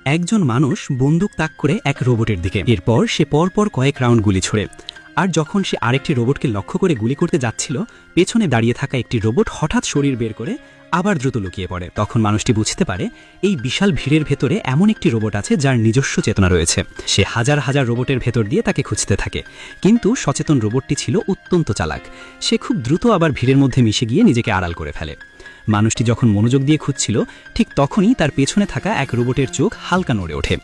একজন মানুষ বন্দুক তাক করে এক রোবটের দিকে, এরপর সে পরপর কয়েক রাউন্ড গুলি ছোড়ে। আর যখন সে আরেকটি রোবটকে লক্ষ্য করে গুলি করতে যাচ্ছিল, পেছনে দাঁড়িয়ে থাকা একটি রোবট হঠাৎ শরীর বের করে আবার দ্রুত লুকিয়ে পড়ে। তখন মানুষটি বুঝতে পারে এই বিশাল ভিড়ের ভেতরে এমন একটি রোবট আছে যার নিজস্ব চেতনা রয়েছে। সে হাজার হাজার রোবটের ভেতর দিয়ে তাকে খুঁজতে থাকে, কিন্তু সচেতন রোবটটি ছিল অত্যন্ত চালাক। সে খুব দ্রুত আবার ভিড়ের মধ্যে মিশে গিয়ে নিজেকে আড়াল করে ফেলে। মানুষটি যখন মনোযোগ দিয়ে খুঁজছিল, ঠিক তখনই তার পেছনে থাকা এক রোবটের চোখ হালকা নড়ে ওঠে।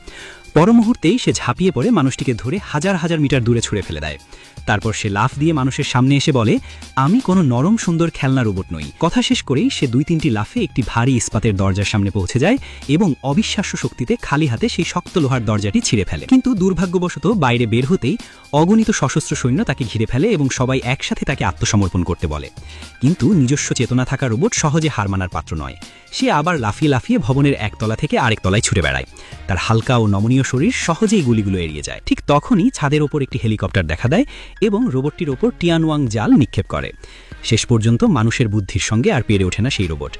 পর মুহূর্তেই সে ঝাঁপিয়ে পড়ে মানুষটিকে ধরে হাজার হাজার মিটার দূরে ছুঁড়ে ফেলে দেয়। তারপর সে লাফ দিয়ে মানুষের সামনে এসে বলে, আমি কোনো নরম সুন্দর খেলনা রোবট নই। কথা শেষ করেই সে ২-৩টি লাফে একটি ভারী ইস্পাতের দরজার সামনে পৌঁছে যায় এবং অবিশ্বাস্য শক্তিতে খালি হাতে সেই শক্ত লোহার দরজাটি ছিঁড়ে ফেলে। কিন্তু দুর্ভাগ্যবশত বাইরে বের হতেই অগণিত সশস্ত্র সৈন্য তাকে ঘিরে ফেলে এবং সবাই একসাথে তাকে আত্মসমর্পণ করতে বলে। কিন্তু নিজস্ব চেতনা থাকা রোবট সহজে হার মানার পাত্র নয়। সে আবার লাফিয়ে লাফিয়ে ভবনের একতলা থেকে আরেক তলায় ছুটে বেড়ায়। তার হালকা ও নমনীয় শরীর সহজেই গুলিগুলো এড়িয়ে যায়। ঠিক তখনই ছাদের ওপর একটি হেলিকপ্টার দেখা দেয় এবং রোবটটির ওপর টিয়ানওয়াং জাল নিক্ষেপ করে। শেষ পর্যন্ত মানুষের বুদ্ধির সঙ্গে আর পেরে ওঠে না সেই রোবট।